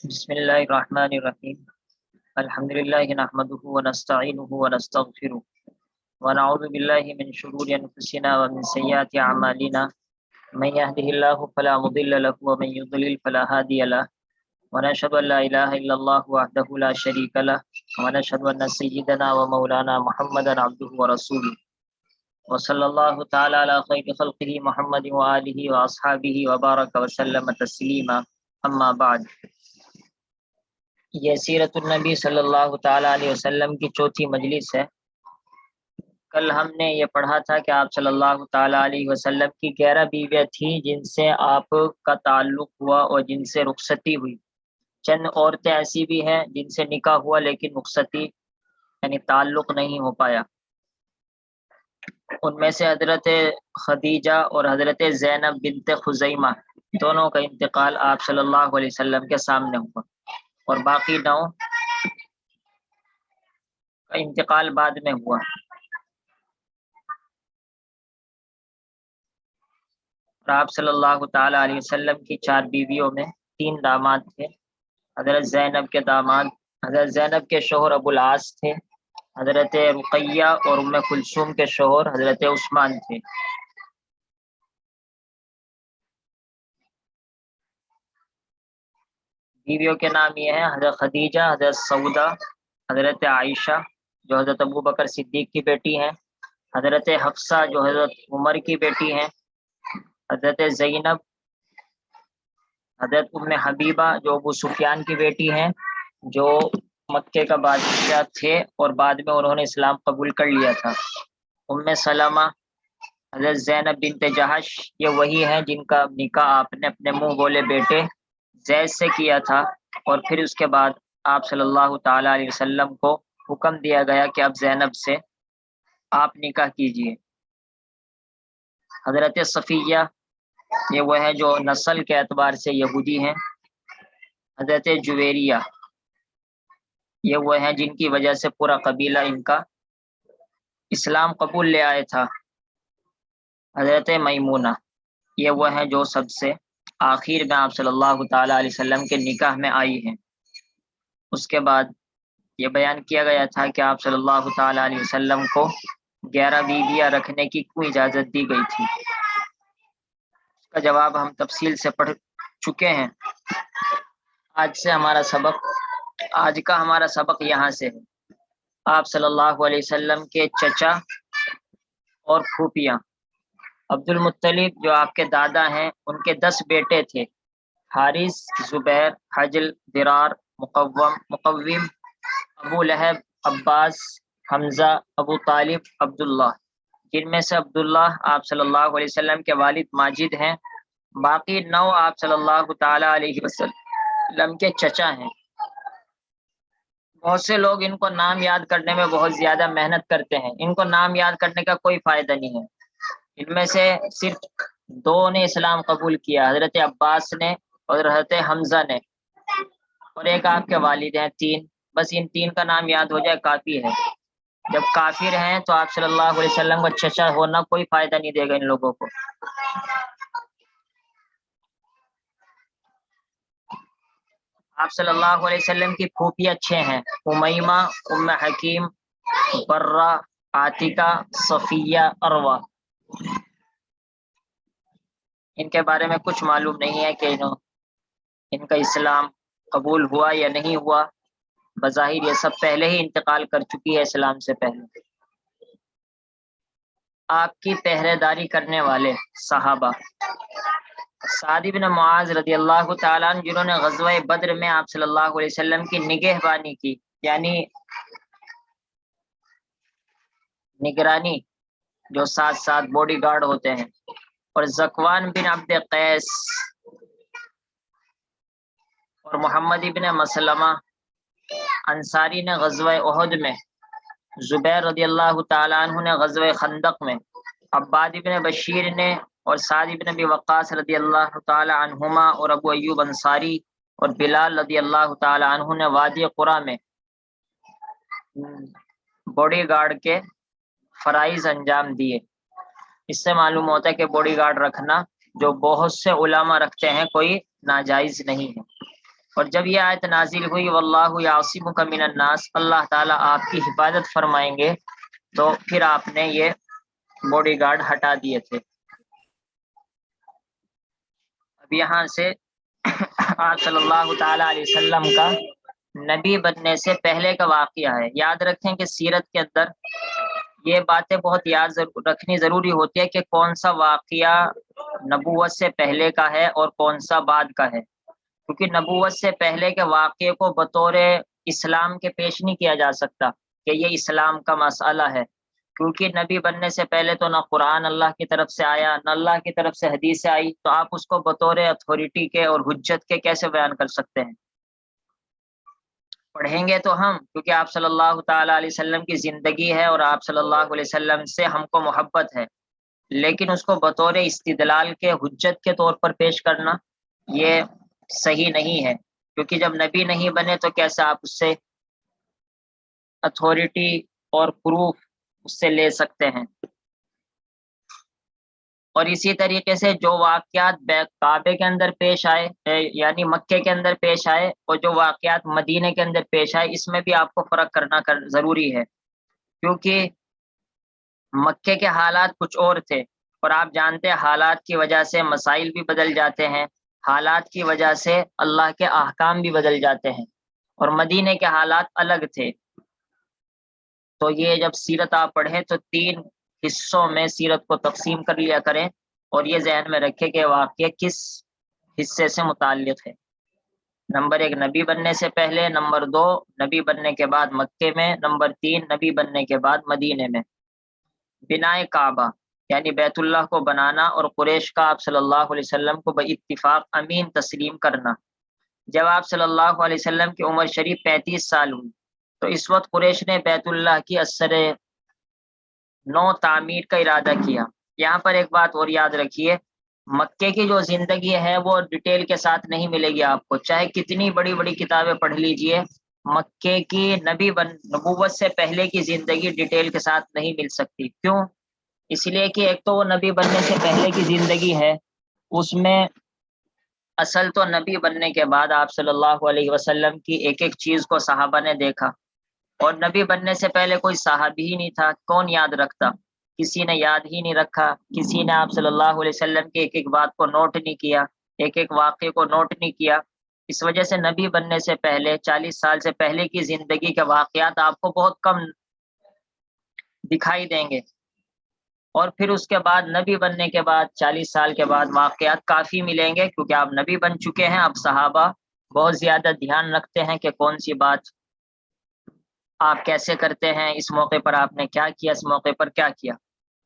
بسم الله الرحمن الرحيم. الحمد لله نحمده ونستعينه ونستغفره ونعوذ بالله من شرور أنفسنا ومن سيئات أعمالنا. من يهده الله فلا مضل له ومن يضلل فلا هادي له، ونشهد أن لا إله إلا الله وحده لا شريك له، ونشهد أن سيدنا ومولانا محمدا عبده ورسوله، وصلى الله تعالى على خير خلقه محمد وآله وأصحابه وبارك وسلم تسليما. أما بعد، یہ سیرت النبی صلی اللہ تعالیٰ علیہ وسلم کی چوتھی مجلس ہے۔ کل ہم نے یہ پڑھا تھا کہ آپ صلی اللہ تعالیٰ علیہ وسلم کی 11 بیویاں تھیں جن سے آپ کا تعلق ہوا اور جن سے رخصتی ہوئی۔ چند عورتیں ایسی بھی ہیں جن سے نکاح ہوا لیکن رخصتی یعنی تعلق نہیں ہو پایا۔ ان میں سے حضرت خدیجہ اور حضرت زینب بنت خزیمہ دونوں کا انتقال آپ صلی اللہ علیہ وسلم کے سامنے ہوا، اور باقی 9 کا انتقال بعد میں ہوا۔ اور آپ صلی اللہ تعالیٰ علیہ وسلم کی 4 بیویوں میں 3 داماد تھے۔ حضرت زینب کے داماد حضرت زینب کے شوہر ابو العاص تھے، حضرت رقیہ اور ام کلثوم کے شوہر حضرت عثمان تھے۔ بیویوں کے نام یہ ہیں: حضرت خدیجہ، حضرت سعودہ، حضرت عائشہ جو حضرت ابو بکر صدیق کی بیٹی ہیں، حضرت حفصہ جو حضرت عمر کی بیٹی ہیں، حضرت زینب، حضرت ام حبیبہ جو ابو سفیان کی بیٹی ہیں، جو مکے کا بادشاہ تھے اور بعد میں انہوں نے اسلام قبول کر لیا تھا، ام سلمہ، حضرت زینب بنت جہش، یہ وہی ہیں جن کا نکاح آپ نے اپنے منہ بولے بیٹے زید سے کیا تھا، اور پھر اس کے بعد آپ صلی اللہ تعالیٰ علیہ وسلم کو حکم دیا گیا کہ اب زینب سے آپ نکاح کیجئے۔ حضرت صفیہ، یہ وہ ہے جو نسل کے اعتبار سے یہودی ہیں۔ حضرت جویریہ، یہ وہ ہیں جن کی وجہ سے پورا قبیلہ ان کا اسلام قبول لے آئے تھا۔ حضرت میمونہ، یہ وہ ہیں جو سب سے آخر میں آپ صلی اللہ تعالیٰ علیہ وسلم کے نکاح میں آئی ہیں۔ اس کے بعد یہ بیان کیا گیا تھا کہ آپ صلی اللہ تعالیٰ علیہ وسلم کو 11 بیویاں رکھنے کی کیوں اجازت دی گئی تھی۔ اس کا جواب ہم تفصیل سے پڑھ چکے ہیں۔ آج کا ہمارا سبق یہاں سے ہے۔ آپ صلی اللہ علیہ وسلم کے چچا اور پھوپھیاں، عبد المطلب جو آپ کے دادا ہیں، ان کے 10 بیٹے تھے: حارث، زبیر، حجل، درار، مقوم، ابو لہب، عباس، حمزہ، ابو طالب، عبداللہ، جن میں سے عبداللہ آپ صلی اللہ علیہ وسلم کے والد ماجد ہیں۔ باقی 9 آپ صلی اللہ تعالیٰ علیہ وسلم کے چچا ہیں۔ بہت سے لوگ ان کو نام یاد کرنے میں بہت زیادہ محنت کرتے ہیں، ان کو نام یاد کرنے کا کوئی فائدہ نہیں ہے۔ ان میں سے صرف 2 نے اسلام قبول کیا، حضرت عباس نے اور حضرت حمزہ نے، اور ایک آپ کے والد ہیں 3۔ بس ان 3 کا نام یاد ہو جائے کافی ہے۔ جب کافر ہیں تو آپ صلی اللہ علیہ وسلم کا چچا ہونا کوئی فائدہ نہیں دے گا ان لوگوں کو۔ آپ صلی اللہ علیہ وسلم کی پھوپھیاں 6 ہیں: امیمہ، ام حکیم، برہ، عاتکہ، صفیہ، عروہ۔ ان کے بارے میں کچھ معلوم نہیں ہے کہ ان کا اسلام قبول ہوا یا نہیں ہوا۔ بظاہر یہ سب پہلے ہی انتقال کر چکی ہے اسلام سے پہلے۔ آپ کی پہرے داری کرنے والے صحابہ: سعد بن معاذ رضی اللہ تعالیٰ عنہ، جنہوں نے غزوہ بدر میں آپ صلی اللہ علیہ وسلم کی نگہبانی کی، یعنی نگرانی، جو ساتھ باڈی گارڈ ہوتے ہیں۔ اور زکوان بن عبد قیس اور محمد بن مسلمہ انصاری نے غزوہ احد میں، زبیر رضی اللہ تعالیٰ عنہ نے غزوہ خندق میں، عباد بن بشیر نے اور سعد بن ابی وقاص رضی اللہ تعالیٰ عنہما اور ابو ایوب انصاری اور بلال رضی اللہ تعالیٰ عنہ نے وادی قرا میں باڈی گارڈ کے فرائض انجام دیے۔ اس سے معلوم ہوتا ہے کہ باڈی گارڈ رکھنا جو بہت سے علماء رکھتے ہیں کوئی ناجائز نہیں ہے۔ اور جب یہ آیت نازل ہوئی واللہ یعصمک من الناس، اللہ تعالیٰ آپ کی حفاظت فرمائیں گے، تو پھر آپ نے یہ باڈی گارڈ ہٹا دیے تھے۔ اب یہاں سے آپ صلی اللہ تعالیٰ علیہ وسلم کا نبی بننے سے پہلے کا واقعہ ہے۔ یاد رکھیں کہ سیرت کے اندر یہ باتیں بہت یاد رکھنی ضروری ہوتی ہے کہ کون سا واقعہ نبوت سے پہلے کا ہے اور کون سا بعد کا ہے، کیونکہ نبوت سے پہلے کے واقعے کو بطور اسلام کے پیش نہیں کیا جا سکتا کہ یہ اسلام کا مسئلہ ہے، کیونکہ نبی بننے سے پہلے تو نہ قرآن اللہ کی طرف سے آیا نہ اللہ کی طرف سے حدیث آئی، تو آپ اس کو بطور اتھارٹی کے اور حجت کے کیسے بیان کر سکتے ہیں؟ پڑھیں گے تو ہم، کیونکہ آپ صلی اللہ تعالیٰ علیہ وسلم کی زندگی ہے اور آپ صلی اللہ علیہ وسلم سے ہم کو محبت ہے، لیکن اس کو بطور استدلال کے حجت کے طور پر پیش کرنا یہ صحیح نہیں ہے، کیونکہ جب نبی نہیں بنے تو کیسے آپ اس سے اتھارٹی اور پروف اس سے لے سکتے ہیں؟ اور اسی طریقے سے جو واقعات کعبے کے اندر پیش آئے یعنی مکے کے اندر پیش آئے اور جو واقعات مدینے کے اندر پیش آئے، اس میں بھی آپ کو فرق کرنا ضروری ہے، کیونکہ مکے کے حالات کچھ اور تھے، اور آپ جانتے ہیں حالات کی وجہ سے مسائل بھی بدل جاتے ہیں، حالات کی وجہ سے اللہ کے احکام بھی بدل جاتے ہیں، اور مدینے کے حالات الگ تھے۔ تو یہ جب سیرت آپ پڑھیں تو 3 حصوں میں سیرت کو تقسیم کر لیا کریں، اور یہ ذہن میں رکھیں کہ واقعہ کس حصے سے متعلق ہے۔ نمبر 1 نبی بننے سے پہلے، نمبر 2 نبی بننے کے بعد مکے میں، نمبر 3 نبی بننے کے بعد مدینے میں۔ بنائے کعبہ یعنی بیت اللہ کو بنانا اور قریش کا آپ صلی اللہ علیہ وسلم کو باتفاق امین تسلیم کرنا۔ جب آپ صلی اللہ علیہ وسلم کی عمر شریف 35 سال ہوئی تو اس وقت قریش نے بیت اللہ کی اثر نو تعمیر کا ارادہ کیا۔ یہاں پر ایک بات اور یاد رکھیے، مکے کی جو زندگی ہے وہ ڈیٹیل کے ساتھ نہیں ملے گی آپ کو، چاہے کتنی بڑی بڑی کتابیں پڑھ لیجئے، مکے کی نبوت سے پہلے کی زندگی ڈیٹیل کے ساتھ نہیں مل سکتی۔ کیوں؟ اس لیے کہ ایک تو وہ نبی بننے سے پہلے کی زندگی ہے، اس میں اصل تو نبی بننے کے بعد آپ صلی اللہ علیہ وسلم کی ایک ایک چیز کو صحابہ نے دیکھا، اور نبی بننے سے پہلے کوئی صحابی ہی نہیں تھا، کون یاد رکھتا؟ کسی نے یاد ہی نہیں رکھا، کسی نے آپ صلی اللہ علیہ وسلم کی ایک ایک بات کو نوٹ نہیں کیا، ایک ایک واقعے کو نوٹ نہیں کیا۔ اس وجہ سے نبی بننے سے پہلے 40 سال سے پہلے کی زندگی کے واقعات آپ کو بہت کم دکھائی دیں گے، اور پھر اس کے بعد نبی بننے کے بعد 40 سال کے بعد واقعات کافی ملیں گے، کیونکہ آپ نبی بن چکے ہیں۔ اب صحابہ بہت زیادہ دھیان رکھتے ہیں کہ کون سی بات آپ کیسے کرتے ہیں، اس موقع پر آپ نے کیا کیا، اس موقع پر کیا کیا۔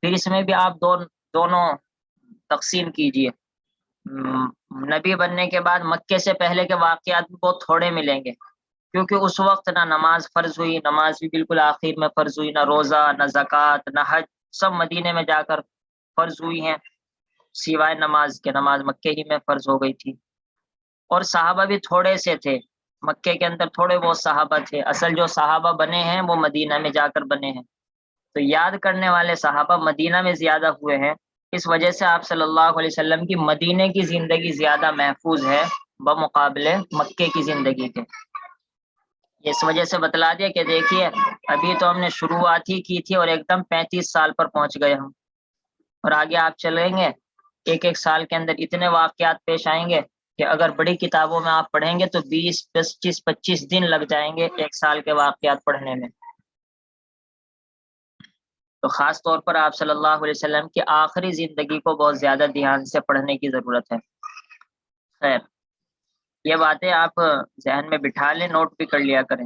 پھر اس میں بھی آپ دونوں تقسیم کیجئے، نبی بننے کے بعد مکے سے پہلے کے واقعات بھی بہت تھوڑے ملیں گے، کیونکہ اس وقت نہ نماز فرض ہوئی، نماز بھی بالکل آخر میں فرض ہوئی، نہ روزہ نہ زکوٰۃ نہ حج، سب مدینے میں جا کر فرض ہوئی ہیں، سوائے نماز کے، نماز مکے ہی میں فرض ہو گئی تھی۔ اور صحابہ بھی تھوڑے سے تھے، مکے کے اندر تھوڑے بہت صحابہ تھے، اصل جو صحابہ بنے ہیں وہ مدینہ میں جا کر بنے ہیں، تو یاد کرنے والے صحابہ مدینہ میں زیادہ ہوئے ہیں، اس وجہ سے آپ صلی اللہ علیہ وسلم کی مدینے کی زندگی زیادہ محفوظ ہے بمقابلے مکے کی زندگی کے۔ اس وجہ سے بتلا دیا کہ دیکھیے ابھی تو ہم نے شروعات ہی کی تھی اور ایک دم 35 سال پر پہنچ گئے ہم، اور آگے آپ چلیں گے ایک ایک سال کے اندر اتنے واقعات پیش آئیں گے کہ اگر بڑی کتابوں میں آپ پڑھیں گے تو 20 25 دن لگ جائیں گے ایک سال کے واقعات پڑھنے میں۔ تو خاص طور پر آپ صلی اللہ علیہ وسلم کی آخری زندگی کو بہت زیادہ دھیان سے پڑھنے کی ضرورت ہے۔ خیر، یہ باتیں آپ ذہن میں بٹھا لیں، نوٹ بھی کر لیا کریں،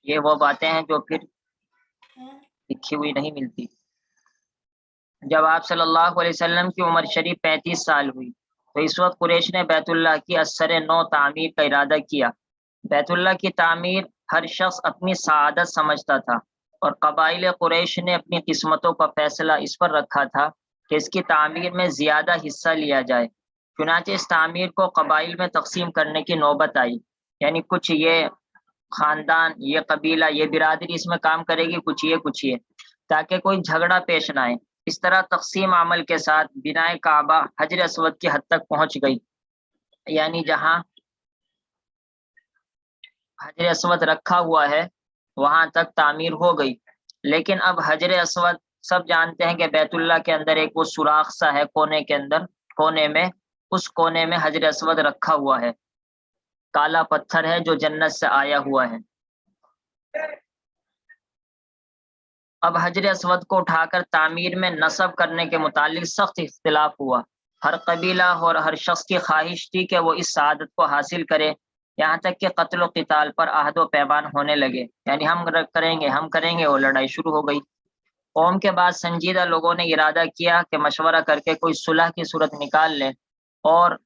یہ وہ باتیں ہیں جو پھر لکھی ہوئی نہیں ملتی۔ جب آپ صلی اللہ علیہ وسلم کی عمر شریف 35 سال ہوئی تو اس وقت قریش نے بیت اللہ کی اثر نو تعمیر کا ارادہ کیا۔ بیت اللہ کی تعمیر ہر شخص اپنی سعادت سمجھتا تھا، اور قبائل قریش نے اپنی قسمتوں کا فیصلہ اس پر رکھا تھا کہ اس کی تعمیر میں زیادہ حصہ لیا جائے۔ چنانچہ اس تعمیر کو قبائل میں تقسیم کرنے کی نوبت آئی، یعنی کچھ یہ خاندان، یہ قبیلہ، یہ برادری اس میں کام کرے گی، کچھ یہ، تاکہ کوئی جھگڑا پیش نہ آئے۔ اس طرح تقسیم عمل کے ساتھ بنائے کعبہ حجر اسود کی حد تک پہنچ گئی، یعنی جہاں حجر اسود رکھا ہوا ہے وہاں تک تعمیر ہو گئی، لیکن اب حجر اسود سب جانتے ہیں کہ بیت اللہ کے اندر ایک وہ سوراخ سا ہے کونے کے اندر، کونے میں، اس کونے میں حجر اسود رکھا ہوا ہے، کالا پتھر ہے جو جنت سے آیا ہوا ہے۔ اب حجر اسود کو اٹھا کر تعمیر میں نصب کرنے کے متعلق سخت اختلاف ہوا۔ ہر قبیلہ اور ہر شخص کی خواہش تھی کہ وہ اس سعادت کو حاصل کرے، یہاں تک کہ قتل و قتال پر عہد و پیمان ہونے لگے، یعنی ہم کریں گے، وہ لڑائی شروع ہو گئی۔ قوم کے بعد سنجیدہ لوگوں نے ارادہ کیا کہ مشورہ کر کے کوئی صلح کی صورت نکال لیں، اور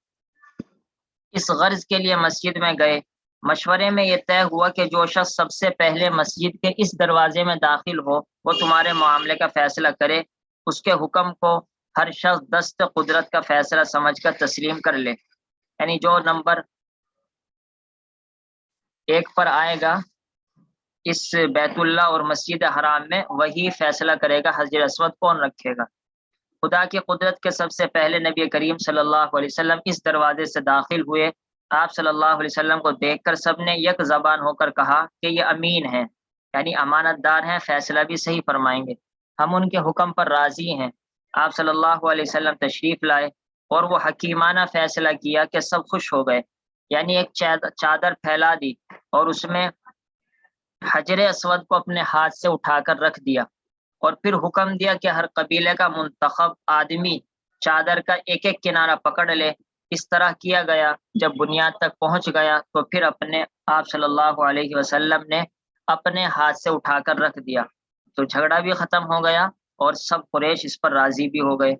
اس غرض کے لیے مسجد میں گئے۔ مشورے میں یہ طے ہوا کہ جو شخص سب سے پہلے مسجد کے اس دروازے میں داخل ہو وہ تمہارے معاملے کا فیصلہ کرے، اس کے حکم کو ہر شخص دست قدرت کا فیصلہ سمجھ کر تسلیم کر لے، یعنی جو نمبر 1 پر آئے گا اس بیت اللہ اور مسجد حرام میں وہی فیصلہ کرے گا حجر اسود کون رکھے گا۔ خدا کی قدرت کے سب سے پہلے نبی کریم صلی اللہ علیہ وسلم اس دروازے سے داخل ہوئے۔ آپ صلی اللہ علیہ وسلم کو دیکھ کر سب نے یک زبان ہو کر کہا کہ یہ امین ہے، یعنی امانت دار ہیں، فیصلہ بھی صحیح فرمائیں گے، ہم ان کے حکم پر راضی ہیں۔ آپ صلی اللہ علیہ وسلم تشریف لائے اور وہ حکیمانہ فیصلہ کیا کہ سب خوش ہو گئے، یعنی ایک چادر پھیلا دی اور اس میں حجر اسود کو اپنے ہاتھ سے اٹھا کر رکھ دیا، اور پھر حکم دیا کہ ہر قبیلے کا منتخب آدمی چادر کا ایک ایک کنارہ پکڑ لے۔ اس طرح کیا گیا۔ جب بنیاد تک پہنچ گیا تو پھر آپ صلی اللہ علیہ وسلم نے اپنے ہاتھ سے اٹھا کر رکھ دیا، تو جھگڑا بھی ختم ہو گیا اور سب قریش اس پر راضی بھی ہو گئے۔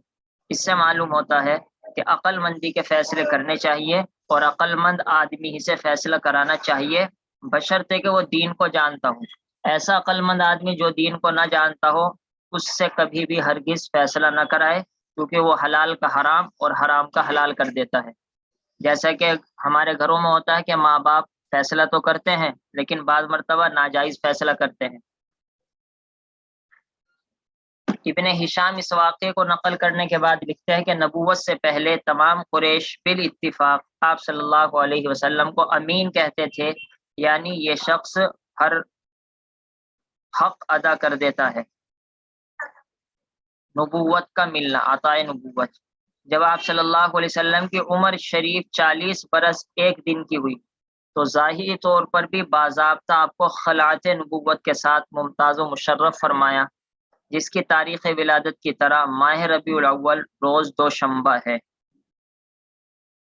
اس سے معلوم ہوتا ہے کہ عقل مندی کے فیصلے کرنے چاہیے اور عقل مند آدمی ہی سے فیصلہ کرانا چاہیے، بشرطے کہ وہ دین کو جانتا ہو۔ ایسا عقل مند آدمی جو دین کو نہ جانتا ہو اس سے کبھی بھی ہرگز فیصلہ نہ کرائے، کیونکہ وہ حلال کا حرام اور حرام کا حلال کر دیتا ہے۔ جیسا کہ ہمارے گھروں میں ہوتا ہے کہ ماں باپ فیصلہ تو کرتے ہیں لیکن بعض مرتبہ ناجائز فیصلہ کرتے ہیں۔ ابن ہشام اس واقعے کو نقل کرنے کے بعد لکھتے ہیں کہ نبوت سے پہلے تمام قریش بالاتفاق آپ صلی اللہ علیہ وسلم کو امین کہتے تھے، یعنی یہ شخص ہر حق ادا کر دیتا ہے۔ نبوت کا ملنا، عطائے نبوت۔ جب آپ صلی اللہ علیہ وسلم کی عمر شریف 40 برس 1 دن کی ہوئی تو ظاہری طور پر بھی باضابطہ آپ کو خلعت نبوت کے ساتھ ممتاز و مشرف فرمایا، جس کی تاریخ ولادت کی طرح ماہ ربیع الاول روز دوشنبہ ہے،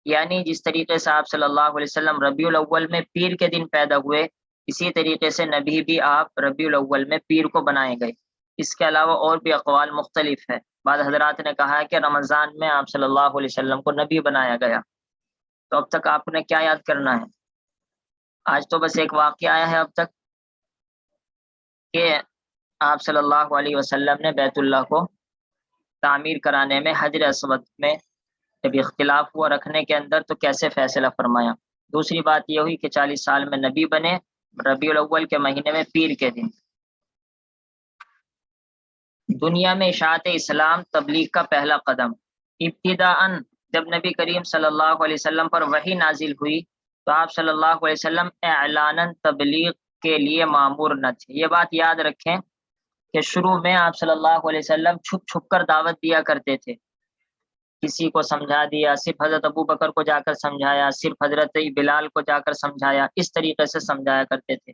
یعنی جس طریقے سے آپ صلی اللہ علیہ وسلم ربیع الاول میں پیر کے دن پیدا ہوئے، اسی طریقے سے نبی بھی آپ ربیع الاول میں پیر کو بنائے گئے۔ اس کے علاوہ اور بھی اقوال مختلف ہیں۔ بعض حضرات نے کہا ہے کہ رمضان میں آپ صلی اللہ علیہ وسلم کو نبی بنایا گیا۔ تو اب تک آپ نے کیا یاد کرنا ہے؟ آج تو بس ایک واقعہ آیا ہے اب تک کہ آپ صلی اللہ علیہ وسلم نے بیت اللہ کو تعمیر کرانے میں حجر اسود میں جب اختلاف ہوا رکھنے کے اندر تو کیسے فیصلہ فرمایا۔ دوسری بات یہ ہوئی کہ 40 سال میں نبی بنے، ربیع الاول کے مہینے میں پیر کے دن۔ دنیا میں اشاعت اسلام تبلیغ کا پہلا قدم۔ ابتداءً جب نبی کریم صلی اللہ علیہ وسلم پر وحی نازل ہوئی تو آپ صلی اللہ علیہ وسلم اعلاناً تبلیغ کے لیے مامور نہ تھے۔ یہ بات یاد رکھیں کہ شروع میں آپ صلی اللہ علیہ وسلم چھپ چھپ کر دعوت دیا کرتے تھے، کسی کو سمجھا دیا، صرف حضرت ابو بکر کو جا کر سمجھایا، صرف حضرت بلال کو جا کر سمجھایا، اس طریقے سے سمجھایا کرتے تھے۔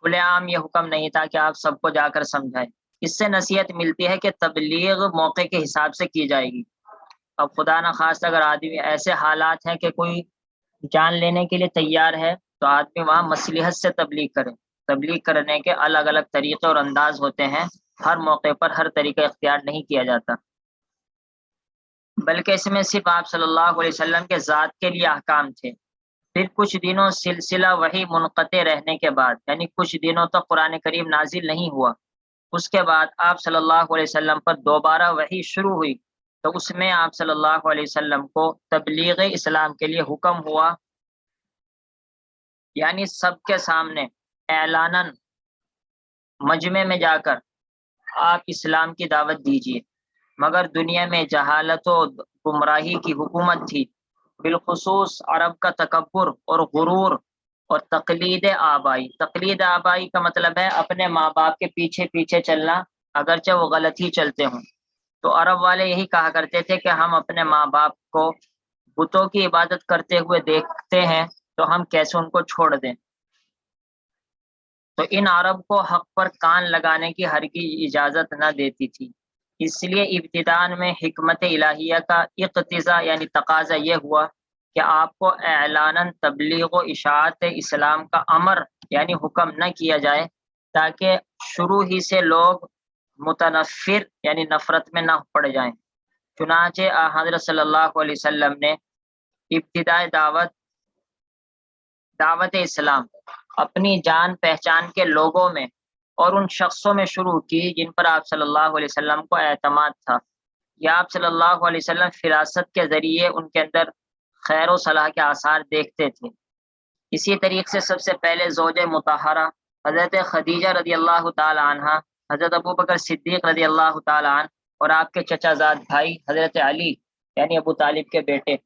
کھلے عام یہ حکم نہیں تھا کہ آپ سب کو جا کر سمجھائیں۔ اس سے نصیحت ملتی ہے کہ تبلیغ موقع کے حساب سے کی جائے گی۔ اب خدا نخواستہ اگر آدمی ایسے حالات ہیں کہ کوئی جان لینے کے لیے تیار ہے تو آدمی وہاں مصلحت سے تبلیغ کرے۔ تبلیغ کرنے کے الگ الگ طریقے اور انداز ہوتے ہیں، ہر موقع پر ہر طریقہ اختیار نہیں کیا جاتا، بلکہ اس میں صرف آپ صلی اللہ علیہ وسلم کے ذات کے لیے احکام تھے۔ پھر کچھ دنوں سلسلہ وحی منقطع رہنے کے بعد، یعنی کچھ دنوں تک قرآن کریم نازل نہیں ہوا، اس کے بعد آپ صلی اللہ علیہ وسلم پر دوبارہ وحی شروع ہوئی تو اس میں آپ صلی اللہ علیہ وسلم کو تبلیغ اسلام کے لیے حکم ہوا، یعنی سب کے سامنے اعلاناً مجمع میں جا کر آپ اسلام کی دعوت دیجیے۔ مگر دنیا میں جہالت و گمراہی کی حکومت تھی، بالخصوص عرب کا تکبر اور غرور اور تقلید آبائی. تقلید آبائی کا مطلب ہے اپنے ماں باپ کے پیچھے پیچھے چلنا اگرچہ وہ غلط ہی چلتے ہوں. تو عرب والے یہی کہا کرتے تھے کہ ہم اپنے ماں باپ کو بتوں کی عبادت کرتے ہوئے دیکھتے ہیں تو ہم کیسے ان کو چھوڑ دیں. تو ان عرب کو حق پر کان لگانے کی ہرگز اجازت نہ دیتی تھی. اس لیے ابتداء میں حکمت الہیہ کا اقتضا یعنی تقاضا یہ ہوا کہ آپ کو اعلاناً تبلیغ و اشاعت اسلام کا امر یعنی حکم نہ کیا جائے تاکہ شروع ہی سے لوگ متنفر یعنی نفرت میں نہ پڑ جائیں. چنانچہ حضرت صلی اللہ علیہ وسلم نے ابتدائے دعوت اسلام اپنی جان پہچان کے لوگوں میں اور ان شخصوں میں شروع کی جن پر آپ صلی اللہ علیہ وسلم کو اعتماد تھا یا آپ صلی اللہ علیہ وسلم فراست کے ذریعے ان کے اندر خیر و صلاح کے آثار دیکھتے تھے. اسی طریقے سے سب سے پہلے زوج مطہرہ حضرت خدیجہ رضی اللہ تعالی عنہ، حضرت ابو بکر صدیق رضی اللہ تعالی عنہ اور آپ کے چچا زاد بھائی حضرت علی یعنی ابو طالب کے بیٹے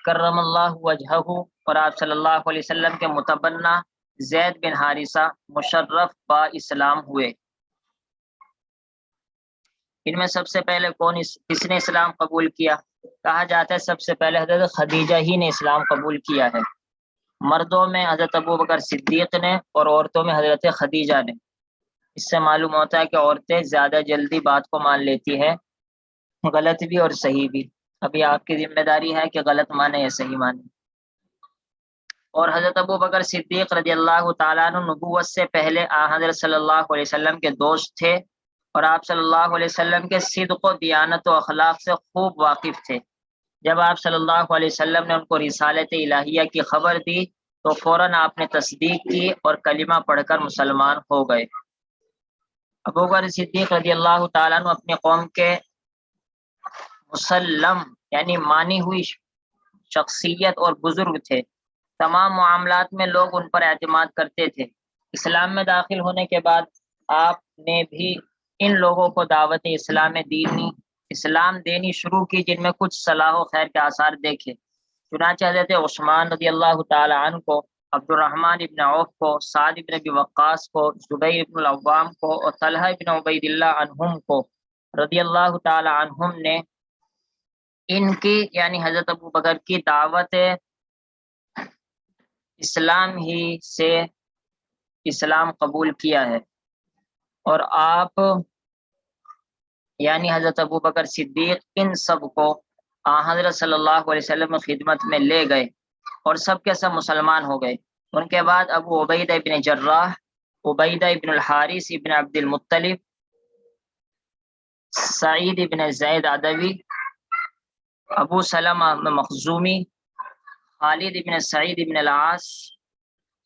کرم اللہ وجہہ اور آپ صلی اللہ علیہ وسلم کے متبنہ زید بن حارثہ مشرف با اسلام ہوئے. ان میں سب سے پہلے کس نے اسلام قبول کیا؟ کہا جاتا ہے سب سے پہلے حضرت خدیجہ ہی نے اسلام قبول کیا ہے. مردوں میں حضرت ابو بکر صدیق نے اور عورتوں میں حضرت خدیجہ نے. اس سے معلوم ہوتا ہے کہ عورتیں زیادہ جلدی بات کو مان لیتی ہے، غلط بھی اور صحیح بھی. ابھی آپ کی ذمہ داری ہے کہ غلط مانے یا صحیح مانے. اور حضرت ابو بکر صدیق رضی اللہ تعالیٰ عنہ نبوت سے پہلے حضرت صلی اللہ علیہ وسلم کے دوست تھے اور آپ صلی اللہ علیہ وسلم کے صدق و دیانت و اخلاق سے خوب واقف تھے. جب آپ صلی اللہ علیہ وسلم نے ان کو رسالت الہیہ کی خبر دی تو فوراً آپ نے تصدیق کی اور کلمہ پڑھ کر مسلمان ہو گئے. ابو بکر صدیق رضی اللہ تعالیٰ عنہ اپنی قوم کے مسلم یعنی مانی ہوئی شخصیت اور بزرگ تھے. تمام معاملات میں لوگ ان پر اعتماد کرتے تھے. اسلام میں داخل ہونے کے بعد آپ نے بھی ان لوگوں کو دعوت اسلام دینی شروع کی جن میں کچھ صلاح و خیر کے آثار دیکھے. چنانچہ حضرت عثمان رضی اللہ تعالی عنہ کو، عبد الرحمن ابن عوف کو، سعد ابن ابی وقاص کو، زبیر ابن العوام کو اور طلحہ ابن عبید اللہ عنہم کو رضی اللہ تعالی عنہم نے ان کی یعنی حضرت ابو بکر کی دعوت اسلام ہی سے اسلام قبول کیا ہے. اور آپ یعنی حضرت ابو بکر صدیق ان سب کو حضرت صلی اللہ علیہ وسلم کی خدمت میں لے گئے اور سب کے سب مسلمان ہو گئے. ان کے بعد ابو عبیدہ ابن جراح، عبیدہ ابن الحارث ابن عبد المطلب، سعید ابن زید عدوی، ابو سلمہ مخزومی، خالد ابن سعید ابن العاص،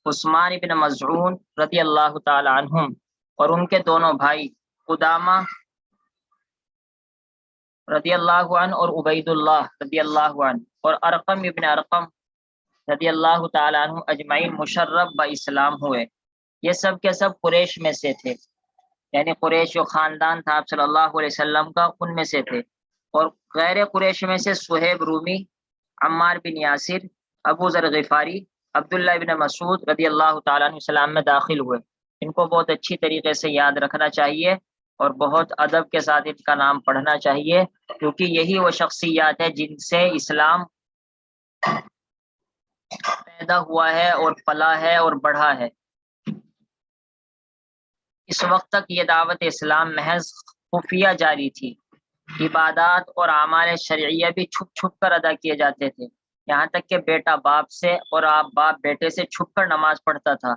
عثمان ابن مظعون رضی اللہ تعالی عنہم اور ان کے دونوں بھائی قدامہ رضی اللہ عنہ اور عبید اللہ رضی اللہ عنہ اور ارقم ابن ارقم رضی اللہ تعالی عنہ اجمعین مشرف با اسلام ہوئے. یہ سب کے سب قریش میں سے تھے، یعنی قریش جو خاندان تھا آپ صلی اللہ علیہ وسلم کا ان میں سے تھے. اور غیر قریش میں سے صہیب رومی، عمار بن یاسر، ابو ذر غفاری، عبداللہ ابن مسعود رضی اللہ تعالیٰ عنہ اسلام میں داخل ہوئے. ان کو بہت اچھی طریقے سے یاد رکھنا چاہیے اور بہت ادب کے ساتھ ان کا نام پڑھنا چاہیے کیونکہ یہی وہ شخصیات ہے جن سے اسلام پیدا ہوا ہے اور پلا ہے اور بڑھا ہے. اس وقت تک یہ دعوت اسلام محض خفیہ جاری تھی. عبادات اور اعمال شرعیہ بھی چھپ چھپ کر ادا کیے جاتے تھے، یہاں تک کہ بیٹا باپ سے اور باپ بیٹے سے چھپ کر نماز پڑھتا تھا.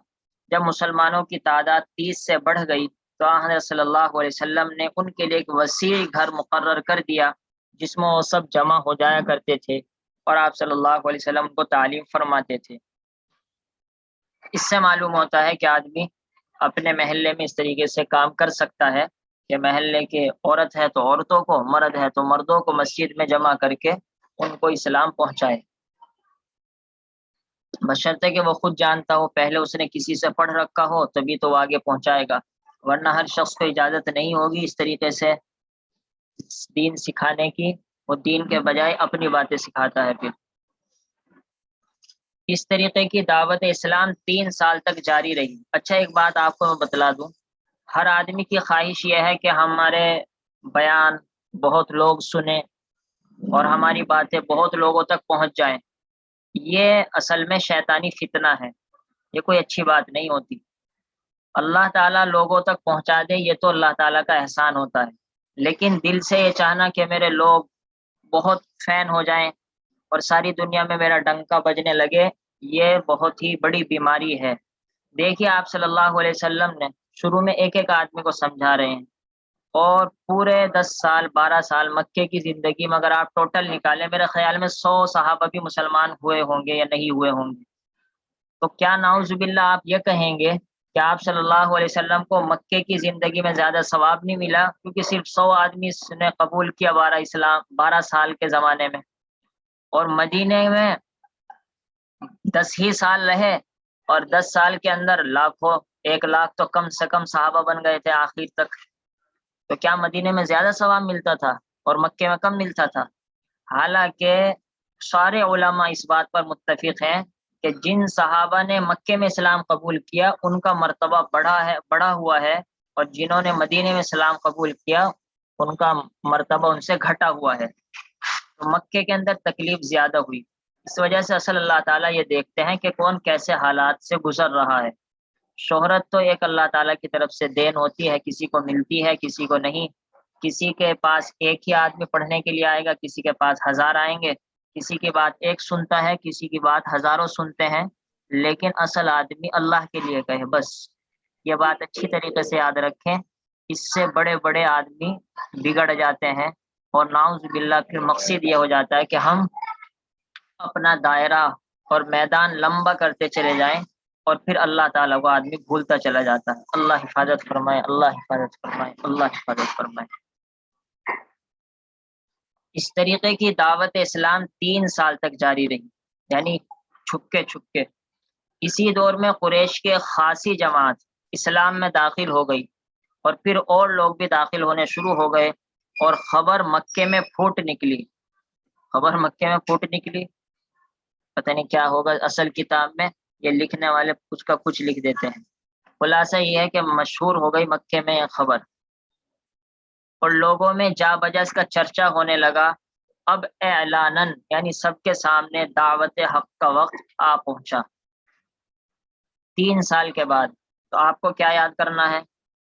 جب مسلمانوں کی تعداد 30 سے بڑھ گئی تو حضرت صلی اللہ علیہ وسلم نے ان کے لیے ایک وسیع گھر مقرر کر دیا جس میں وہ سب جمع ہو جایا کرتے تھے اور آپ صلی اللہ علیہ وسلم کو تعلیم فرماتے تھے. اس سے معلوم ہوتا ہے کہ آدمی اپنے محلے میں اس طریقے سے کام کر سکتا ہے کہ محلے کے عورت ہے تو عورتوں کو، مرد ہے تو مردوں کو مسجد میں جمع کر کے ان کو اسلام پہنچائے، بشرطے کہ وہ خود جانتا ہو، پہلے اس نے کسی سے پڑھ رکھا ہو تبھی تو وہ آگے پہنچائے گا، ورنہ ہر شخص کو اجازت نہیں ہوگی اس طریقے سے دین سکھانے کی. وہ دین کے بجائے اپنی باتیں سکھاتا ہے. پھر اس طریقے کی دعوت اسلام 3 سال تک جاری رہی۔ اچھا ایک بات آپ کو میں بتلا دوں، ہر آدمی کی خواہش یہ ہے کہ ہمارے بیان بہت لوگ سنیں اور ہماری باتیں بہت لوگوں تک پہنچ جائیں۔ یہ اصل میں شیطانی فتنہ ہے، یہ کوئی اچھی بات نہیں ہوتی۔ اللہ تعالیٰ لوگوں تک پہنچا دے یہ تو اللہ تعالیٰ کا احسان ہوتا ہے، لیکن دل سے یہ چاہنا کہ میرے لوگ بہت فین ہو جائیں اور ساری دنیا میں میرا ڈنکا بجنے لگے، یہ بہت ہی بڑی بیماری ہے۔ دیکھیے آپ صلی اللہ علیہ وسلم نے شروع میں ایک ایک آدمی کو سمجھا رہے ہیں، اور پورے 10 سال 12 سال مکے کی زندگی میں اگر آپ ٹوٹل نکالیں، میرے خیال میں 100 صحابہ بھی مسلمان ہوئے ہوں گے یا نہیں ہوئے ہوں گے۔ تو کیا نعوذ باللہ آپ یہ کہیں گے کہ آپ صلی اللہ علیہ وسلم کو مکے کی زندگی میں زیادہ ثواب نہیں ملا کیونکہ صرف 100 آدمی نے قبول کیا 12 سال کے زمانے میں، اور مدینے میں 10 ہی سال رہے اور 10 سال کے اندر لاکھوں، 1 لاکھ تو کم سے کم صحابہ بن گئے تھے آخر تک؟ تو کیا مدینے میں زیادہ ثواب ملتا تھا اور مکے میں کم ملتا تھا؟ حالانکہ سارے علماء اس بات پر متفق ہیں کہ جن صحابہ نے مکے میں اسلام قبول کیا ان کا مرتبہ بڑا ہوا ہے، اور جنہوں نے مدینے میں اسلام قبول کیا ان کا مرتبہ ان سے گھٹا ہوا ہے۔ تو مکے کے اندر تکلیف زیادہ ہوئی، اس وجہ سے اصل اللہ تعالیٰ یہ دیکھتے ہیں کہ کون کیسے حالات سے گزر رہا ہے۔ شہرت تو ایک اللہ تعالیٰ کی طرف سے دین ہوتی ہے، کسی کو ملتی ہے کسی کو نہیں۔ کسی کے پاس ایک ہی آدمی پڑھنے کے لیے آئے گا، کسی کے پاس 1000 آئیں گے، کسی کی بات ایک سنتا ہے کسی کی بات ہزاروں سنتے ہیں، لیکن اصل آدمی اللہ کے لیے کہے بس۔ یہ بات اچھی طریقے سے یاد رکھیں، اس سے بڑے بڑے آدمی بگڑ جاتے ہیں، اور نعوذ باللہ پھر مقصد یہ ہو جاتا ہے کہ ہم اپنا دائرہ اور میدان لمبا کرتے چلے جائیں، اور پھر اللہ تعالیٰ کو آدمی بھولتا چلا جاتا ہے۔ اللہ حفاظت فرمائے، اللہ حفاظت فرمائے، اللہ حفاظت فرمائے۔ اس طریقے کی دعوت اسلام 3 سال تک جاری رہی، یعنی چھپکے چھپکے۔ اسی دور میں قریش کے خاصی جماعت اسلام میں داخل ہو گئی، اور پھر اور لوگ بھی داخل ہونے شروع ہو گئے، اور خبر مکے میں پھوٹ نکلی۔ خبر مکے میں پھوٹ نکلی، پتہ نہیں کیا ہوگا اصل کتاب میں، یہ لکھنے والے کچھ کا کچھ لکھ دیتے ہیں۔ خلاصہ یہ ہے کہ مشہور ہو گئی مکے میں یہ خبر، اور لوگوں میں جا بجا اس کا چرچا ہونے لگا۔ اب اعلانن یعنی سب کے سامنے دعوت حق کا وقت آ پہنچا 3 سال کے بعد۔ تو آپ کو کیا یاد کرنا ہے؟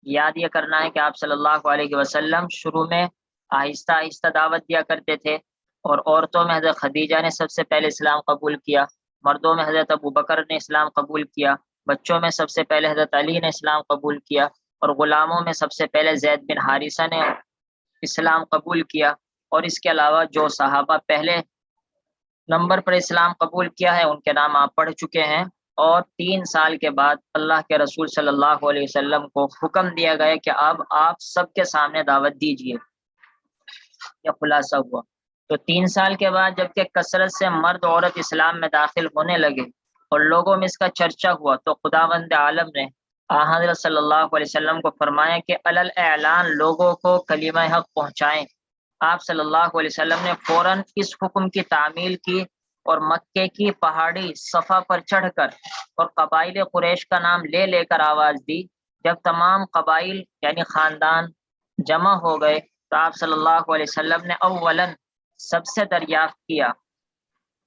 یاد یہ کرنا ہے کہ آپ صلی اللہ علیہ وسلم شروع میں آہستہ آہستہ دعوت دیا کرتے تھے، اور عورتوں میں حضرت خدیجہ نے سب سے پہلے اسلام قبول کیا، مردوں میں حضرت ابو بکر نے اسلام قبول کیا، بچوں میں سب سے پہلے حضرت علی نے اسلام قبول کیا، اور غلاموں میں سب سے پہلے زید بن حارثہ نے اسلام قبول کیا۔ اور اس کے علاوہ جو صحابہ پہلے نمبر پر اسلام قبول کیا ہے ان کے نام آپ پڑھ چکے ہیں۔ اور 3 سال کے بعد اللہ کے رسول صلی اللہ علیہ وسلم کو حکم دیا گیا کہ اب آپ سب کے سامنے دعوت دیجیے۔ یہ خلاصہ ہوا۔ تو 3 سال کے بعد جبکہ کثرت سے مرد عورت اسلام میں داخل ہونے لگے اور لوگوں میں اس کا چرچا ہوا، تو خداوند عالم نے حضرت صلی اللہ علیہ وسلم کو فرمایا کہ علل اعلان لوگوں کو کلمہ حق پہنچائیں۔ آپ صلی اللہ علیہ وسلم نے فوراً اس حکم کی تعمیل کی، اور مکے کی پہاڑی صفا پر چڑھ کر اور قبائل قریش کا نام لے لے کر آواز دی۔ جب تمام قبائل یعنی خاندان جمع ہو گئے تو آپ صلی اللہ علیہ وسلم نے اولاً سب سے دریافت کیا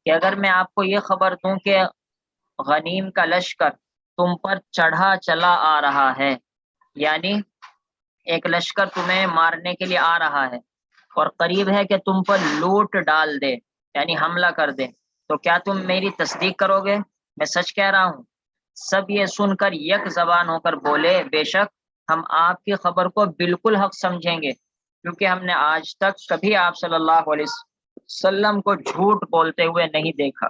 کہ اگر میں آپ کو یہ خبر دوں کہ غنیم کا لشکر تم پر چڑھا چلا آ رہا ہے، یعنی ایک لشکر تمہیں مارنے کے لیے آ رہا ہے اور قریب ہے کہ تم پر لوٹ ڈال دے یعنی حملہ کر دے، تو کیا تم میری تصدیق کرو گے؟ میں سچ کہہ رہا ہوں۔ سب یہ سن کر یک زبان ہو کر بولے، بے شک ہم آپ کی خبر کو بالکل حق سمجھیں گے، کیونکہ ہم نے آج تک کبھی آپ صلی اللہ علیہ وسلم کو جھوٹ بولتے ہوئے نہیں دیکھا۔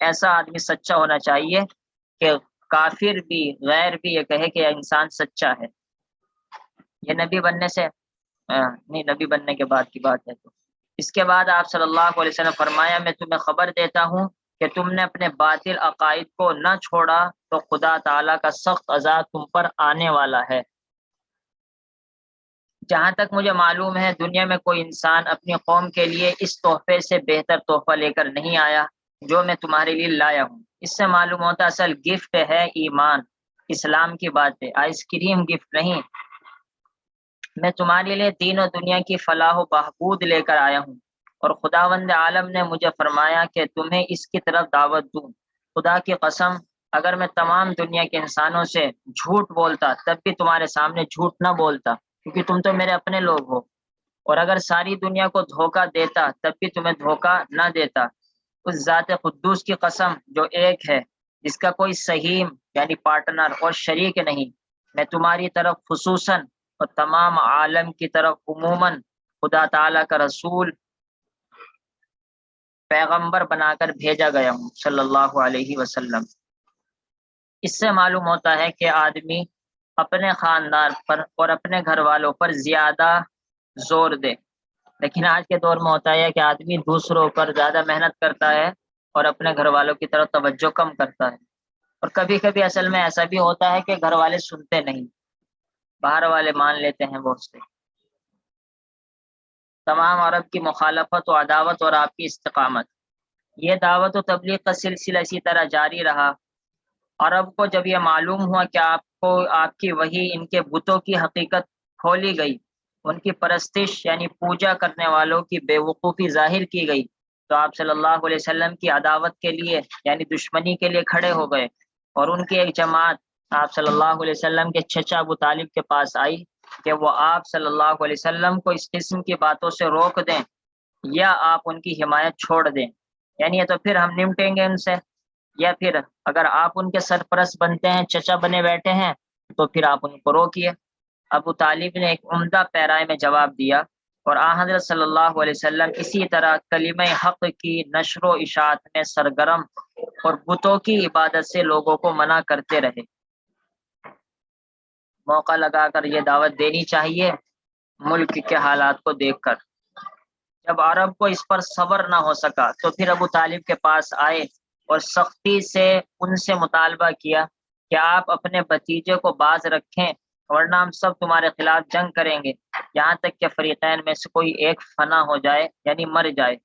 ایسا آدمی سچا ہونا چاہیے کہ کافر بھی غیر بھی یہ کہے کہ یہ انسان سچا ہے۔ یہ نبی بننے سے نہیں، نبی بننے کے بعد کی بات ہے۔ تو اس کے بعد آپ صلی اللہ علیہ وسلم فرمایا، میں تمہیں خبر دیتا ہوں کہ تم نے اپنے باطل عقائد کو نہ چھوڑا تو خدا تعالیٰ کا سخت عذاب تم پر آنے والا ہے۔ جہاں تک مجھے معلوم ہے دنیا میں کوئی انسان اپنی قوم کے لیے اس تحفے سے بہتر تحفہ لے کر نہیں آیا جو میں تمہارے لیے لایا ہوں۔ اس سے معلوم ہوتا اصل گفٹ ہے ایمان، اسلام کی بات ہے، آئس کریم گفٹ نہیں۔ میں تمہارے لیے دین و دنیا کی فلاح و بہبود لے کر آیا ہوں، اور خداوند عالم نے مجھے فرمایا کہ تمہیں اس کی طرف دعوت دوں۔ خدا کی قسم، اگر میں تمام دنیا کے انسانوں سے جھوٹ بولتا تب بھی تمہارے سامنے جھوٹ نہ بولتا، کیونکہ تم تو میرے اپنے لوگ ہو، اور اگر ساری دنیا کو دھوکہ دیتا تب بھی تمہیں دھوکہ نہ دیتا۔ اس ذات قدوس کی قسم جو ایک ہے، جس کا کوئی سہیم یعنی پارٹنر اور شریک نہیں، میں تمہاری طرف خصوصاً اور تمام عالم کی طرف عموماً خدا تعالیٰ کا رسول پیغمبر بنا کر بھیجا گیا ہوں صلی اللہ علیہ وسلم۔ اس سے معلوم ہوتا ہے کہ آدمی اپنے خاندان پر اور اپنے گھر والوں پر زیادہ زور دے، لیکن آج کے دور میں ہوتا ہے کہ آدمی دوسروں پر زیادہ محنت کرتا ہے اور اپنے گھر والوں کی طرف توجہ کم کرتا ہے۔ اور کبھی کبھی اصل میں ایسا بھی ہوتا ہے کہ گھر والے سنتے نہیں، باہر والے مان لیتے ہیں بہت سے۔ تمام عرب کی مخالفت و عداوت اور آپ کی استقامت، یہ دعوت و تبلیغ کا سلسلہ اسی طرح جاری رہا۔ عرب کو جب یہ معلوم ہوا کہ آپ کی وحی ان کے بتوں کی حقیقت کھولی گئی، ان کی پرستش یعنی پوجا کرنے والوں کی بے وقوفی ظاہر کی گئی، تو آپ صلی اللہ علیہ وسلم کی عداوت کے لیے یعنی دشمنی کے لیے کھڑے ہو گئے، اور ان کی ایک جماعت آپ صلی اللہ علیہ وسلم کے چچا ابو طالب کے پاس آئی کہ وہ آپ صلی اللہ علیہ وسلم کو اس قسم کی باتوں سے روک دیں یا آپ ان کی حمایت چھوڑ دیں، یعنی یہ تو پھر ہم نمٹیں گے ان سے، یا پھر اگر آپ ان کے سرپرست بنتے ہیں، چچا بنے بیٹھے ہیں، تو پھر آپ ان کو روکیے۔ ابو طالب نے ایک عمدہ پیرائے میں جواب دیا، اور آن حضرت صلی اللہ علیہ وسلم اسی طرح کلمہ حق کی نشر و اشاعت میں سرگرم اور بتوں کی عبادت سے لوگوں کو منع کرتے رہے۔ موقع لگا کر یہ دعوت دینی چاہیے ملک کے حالات کو دیکھ کر۔ جب عرب کو اس پر صبر نہ ہو سکا تو پھر ابو طالب کے پاس آئے اور سختی سے ان سے مطالبہ کیا کہ آپ اپنے بھتیجے کو باز رکھیں، ورنہ ہم سب تمہارے خلاف جنگ کریں گے، یہاں تک کہ فریقین میں سے کوئی ایک فنا ہو جائے یعنی مر جائے۔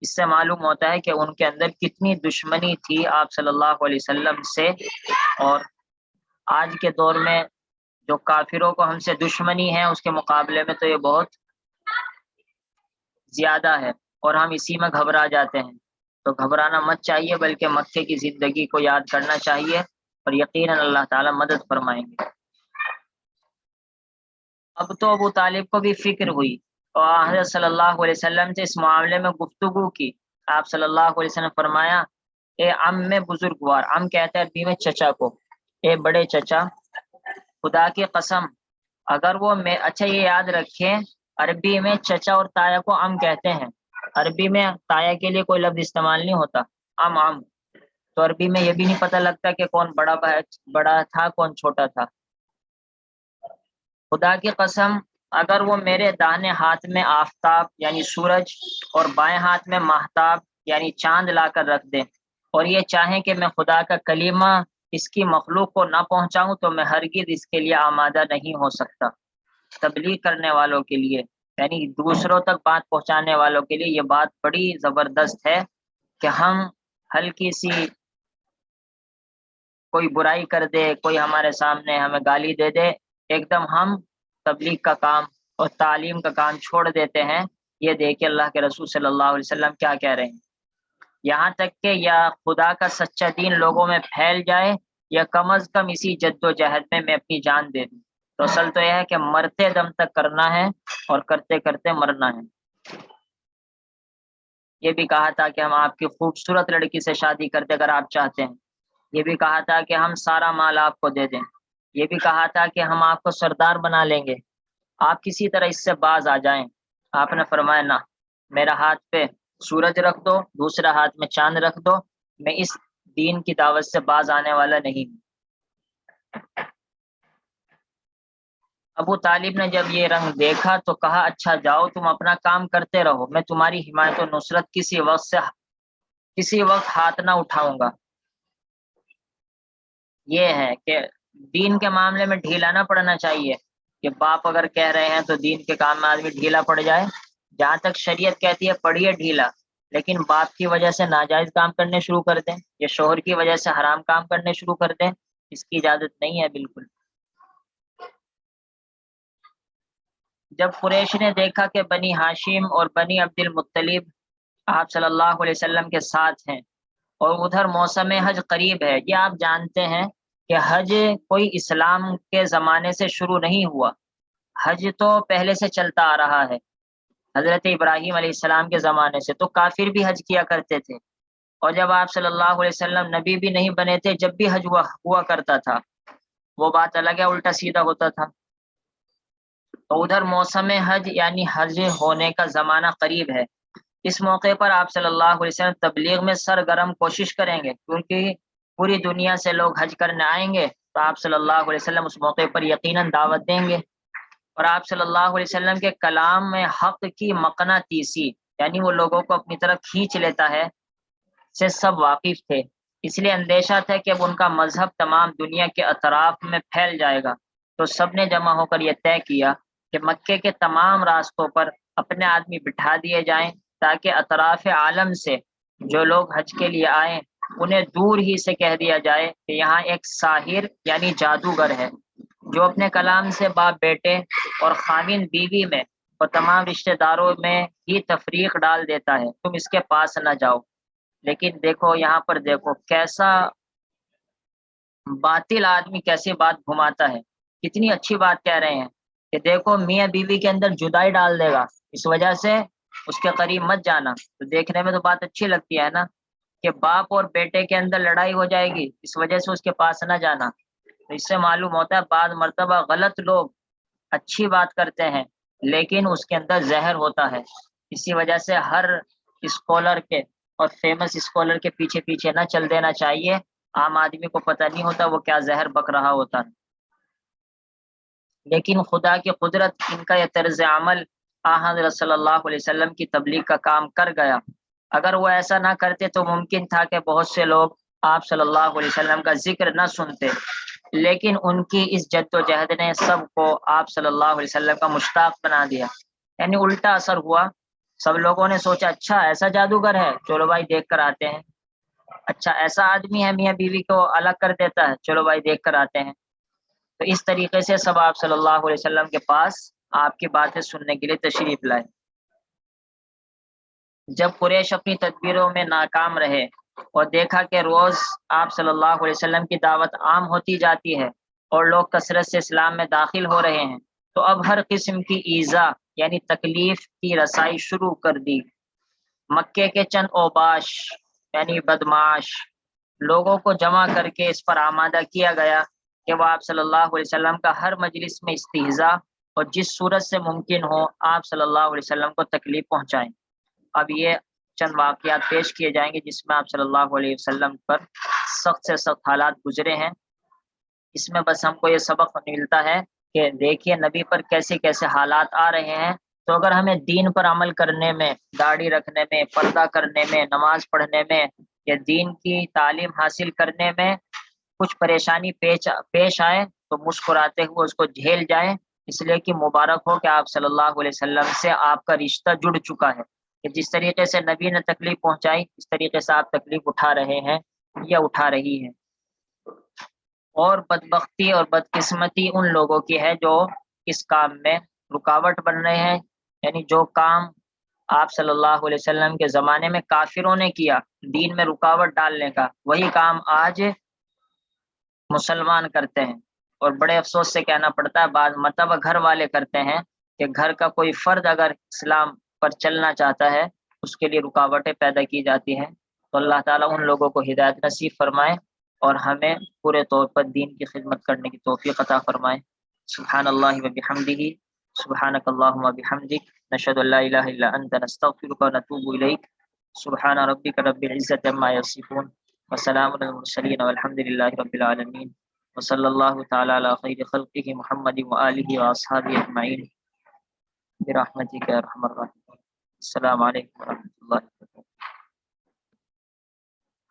اس سے معلوم ہوتا ہے کہ ان کے اندر کتنی دشمنی تھی آپ صلی اللہ علیہ وسلم سے، اور آج کے دور میں جو کافروں کو ہم سے دشمنی ہے اس کے مقابلے میں تو یہ بہت زیادہ ہے، اور ہم اسی میں گھبرا جاتے ہیں۔ تو گھبرانا مت چاہیے، بلکہ مکے کی زندگی کو یاد کرنا چاہیے، اور یقیناً اللہ تعالیٰ مدد فرمائیں گے۔ اب تو ابو طالب کو بھی فکر ہوئی اور حضرت صلی اللہ علیہ وسلم سے اس معاملے میں گفتگو کی۔ آپ صلی اللہ علیہ وسلم فرمایا، اے عم میں بزرگوار، عم کہتے ہیں عربی میں چچا کو، اے بڑے چچا، خدا کی قسم اگر وہ اچھا یہ یاد رکھیں، عربی میں چچا اور تایا کو عم کہتے ہیں، عربی میں تایا کے لیے کوئی لفظ استعمال نہیں ہوتا، عم۔ تو عربی میں یہ بھی نہیں پتہ لگتا کہ کون بڑا تھا کون چھوٹا تھا۔ خدا کی قسم اگر وہ میرے داہنے ہاتھ میں آفتاب یعنی سورج اور بائیں ہاتھ میں ماہتاب یعنی چاند لا کر رکھ دیں، اور یہ چاہیں کہ میں خدا کا کلمہ اس کی مخلوق کو نہ پہنچاؤں، تو میں ہرگز اس کے لیے آمادہ نہیں ہو سکتا۔ تبلیغ کرنے والوں کے لیے یعنی دوسروں تک بات پہنچانے والوں کے لیے یہ بات بڑی زبردست ہے کہ ہم ہلکی سی کوئی برائی کر دے، کوئی ہمارے سامنے ہمیں گالی دے دے، ایک دم ہم تبلیغ کا کام اور تعلیم کا کام چھوڑ دیتے ہیں۔ یہ دیکھیں اللہ کے رسول صلی اللہ علیہ وسلم کیا کہہ رہے ہیں، یہاں تک کہ یا خدا کا سچا دین لوگوں میں پھیل جائے یا کم از کم اسی جد و جہد میں اپنی جان دے دوں۔ تو اصل تو یہ ہے کہ مرتے دم تک کرنا ہے اور کرتے کرتے مرنا ہے۔ یہ بھی کہا تھا کہ ہم آپ کی خوبصورت لڑکی سے شادی کرتے اگر آپ چاہتے ہیں، یہ بھی کہا تھا کہ ہم سارا مال آپ کو دے دیں، یہ بھی کہا تھا کہ ہم آپ کو سردار بنا لیں گے، آپ کسی طرح اس سے باز آ جائیں۔ آپ نے فرمایا نہ، میرا ہاتھ پہ سورج رکھ دو، دوسرا ہاتھ میں چاند رکھ دو، میں اس دین کی دعوت سے باز آنے والا نہیں ہوں۔ ابو طالب نے جب یہ رنگ دیکھا تو کہا اچھا جاؤ تم اپنا کام کرتے رہو، میں تمہاری حمایت و نصرت کسی وقت ہاتھ نہ اٹھاؤں گا۔ یہ ہے کہ دین کے معاملے میں ڈھیلا نہ پڑنا چاہیے کہ باپ اگر کہہ رہے ہیں تو دین کے کام میں آدمی ڈھیلا پڑ جائے۔ جہاں تک شریعت کہتی ہے پڑھیے ڈھیلا، لیکن باپ کی وجہ سے ناجائز کام کرنے شروع کر دیں یا شوہر کی وجہ سے حرام کام کرنے شروع کر دیں، اس کی اجازت نہیں ہے بالکل۔ جب قریش نے دیکھا کہ بنی ہاشم اور بنی عبد المطلب آپ صلی اللہ علیہ وسلم کے ساتھ ہیں اور ادھر موسم حج قریب ہے، یہ آپ جانتے ہیں کہ حج کوئی اسلام کے زمانے سے شروع نہیں ہوا، حج تو پہلے سے چلتا آ رہا ہے، حضرت ابراہیم علیہ السلام کے زمانے سے تو کافر بھی حج کیا کرتے تھے، اور جب آپ صلی اللہ علیہ وسلم نبی بھی نہیں بنے تھے جب بھی حج ہوا کرتا تھا، وہ بات الگ ہے، الٹا سیدھا ہوتا تھا۔ تو ادھر موسم حج یعنی حج ہونے کا زمانہ قریب ہے، اس موقع پر آپ صلی اللہ علیہ وسلم تبلیغ میں سرگرم کوشش کریں گے، کیونکہ پوری دنیا سے لوگ حج کرنے آئیں گے تو آپ صلی اللہ علیہ وسلم اس موقع پر یقیناً دعوت دیں گے، اور آپ صلی اللہ علیہ وسلم کے کلام میں حق کی مقناطیسی یعنی وہ لوگوں کو اپنی طرف کھینچ لیتا ہے سے سب واقف تھے، اس لیے اندیشہ تھا کہ اب ان کا مذہب تمام دنیا کے اطراف میں پھیل جائے گا، تو سب نے جمع ہو کر یہ طے کیا کہ مکے کے تمام راستوں پر اپنے آدمی بٹھا دیے جائیں تاکہ اطراف عالم سے جو لوگ حج کے لیے آئیں انہیں دور ہی سے کہہ دیا جائے کہ یہاں ایک ساحر یعنی جادوگر ہے جو اپنے کلام سے باپ بیٹے اور خاوند بیوی میں اور تمام رشتہ داروں میں ہی تفریق ڈال دیتا ہے، تم اس کے پاس نہ جاؤ۔ لیکن دیکھو یہاں پر دیکھو کیسا باطل آدمی کیسی بات گھماتا ہے، کتنی اچھی بات کہہ رہے ہیں کہ دیکھو میاں بیوی کے اندر جدائی ڈال دے گا، اس وجہ سے اس کے قریب مت جانا، تو دیکھنے میں تو بات اچھی لگتی ہے نا کہ باپ اور بیٹے کے اندر لڑائی ہو جائے گی اس وجہ سے اس کے پاس نہ جانا، تو اس سے معلوم ہوتا ہے بعض مرتبہ غلط لوگ اچھی بات کرتے ہیں لیکن اس کے اندر زہر ہوتا ہے، اسی وجہ سے ہر اسکالر کے اور فیمس اسکالر کے پیچھے پیچھے نہ چل دینا چاہیے، عام آدمی کو پتہ نہیں ہوتا وہ کیا زہر بک رہا ہوتا ہے۔ لیکن خدا کی قدرت ان کا یہ طرز عمل حضرت صلی اللہ علیہ وسلم کی تبلیغ کا کام کر گیا، اگر وہ ایسا نہ کرتے تو ممکن تھا کہ بہت سے لوگ آپ صلی اللہ علیہ وسلم کا ذکر نہ سنتے، لیکن ان کی اس جد و جہد نے سب کو آپ صلی اللہ علیہ وسلم کا مشتاق بنا دیا، یعنی الٹا اثر ہوا، سب لوگوں نے سوچا اچھا ایسا جادوگر ہے چلو بھائی دیکھ کر آتے ہیں، اچھا ایسا آدمی ہے میاں بیوی کو الگ کر دیتا ہے چلو بھائی دیکھ کر آتے ہیں، تو اس طریقے سے سب آپ صلی اللہ علیہ وسلم کے پاس آپ کی باتیں سننے کے لیے تشریف لائے۔ جب قریش اپنی تدبیروں میں ناکام رہے اور دیکھا کہ روز آپ صلی اللہ علیہ وسلم کی دعوت عام ہوتی جاتی ہے اور لوگ کثرت سے اسلام میں داخل ہو رہے ہیں، تو اب ہر قسم کی ایذا یعنی تکلیف کی رسائی شروع کر دی۔ مکے کے چند اوباش یعنی بدماش لوگوں کو جمع کر کے اس پر آمادہ کیا گیا کہ وہ آپ صلی اللہ علیہ وسلم کا ہر مجلس میں استہزاء اور جس صورت سے ممکن ہو آپ صلی اللہ علیہ وسلم کو تکلیف پہنچائیں۔ اب یہ چند واقعات پیش کیے جائیں گے جس میں آپ صلی اللہ علیہ وسلم پر سخت سے سخت حالات گزرے ہیں، اس میں بس ہم کو یہ سبق ملتا ہے کہ دیکھیے نبی پر کیسے کیسے حالات آ رہے ہیں، تو اگر ہمیں دین پر عمل کرنے میں، داڑھی رکھنے میں، پردہ کرنے میں، نماز پڑھنے میں یا دین کی تعلیم حاصل کرنے میں کچھ پریشانی پیش آئے تو مسکراتے ہوئے اس کو جھیل جائیں، اس لیے کہ مبارک ہو کہ آپ صلی اللہ علیہ وسلم سے آپ کا رشتہ جڑ چکا ہے، کہ جس طریقے سے نبی نے تکلیف پہنچائی اس طریقے سے آپ تکلیف اٹھا رہے ہیں یا اٹھا رہی ہیں۔ اور بدبختی اور بدقسمتی ان لوگوں کی ہے جو اس کام میں رکاوٹ بن رہے ہیں، یعنی جو کام آپ صلی اللہ علیہ وسلم کے زمانے میں کافروں نے کیا دین میں رکاوٹ ڈالنے کا، وہی کام آج مسلمان کرتے ہیں، اور بڑے افسوس سے کہنا پڑتا ہے بعض مرتبہ گھر والے کرتے ہیں کہ گھر کا کوئی فرد اگر اسلام پر چلنا چاہتا ہے اس کے لیے رکاوٹیں پیدا کی جاتی ہیں، تو اللہ تعالیٰ ان لوگوں کو ہدایت نصیب فرمائے اور ہمیں پورے طور پر دین کی خدمت کرنے کی توفیق عطا فرمائے۔ سبحان اللہ و بحمدہ، سبحانک اللہم و بحمدک، نشہد ان لا الہ الا انت، نستغفرک و نتوب الیک، سبحان ربک رب العزۃ عما یصفون، وسلام علی المرسلین والحمد للہ رب العالمین، وصلی اللہ تعالی علی خیر خلقہ محمد وآلہ واصحابہ اجمعین برحمتک یا ارحم الراحمین۔ السلام علیکم ورحمۃ اللہ۔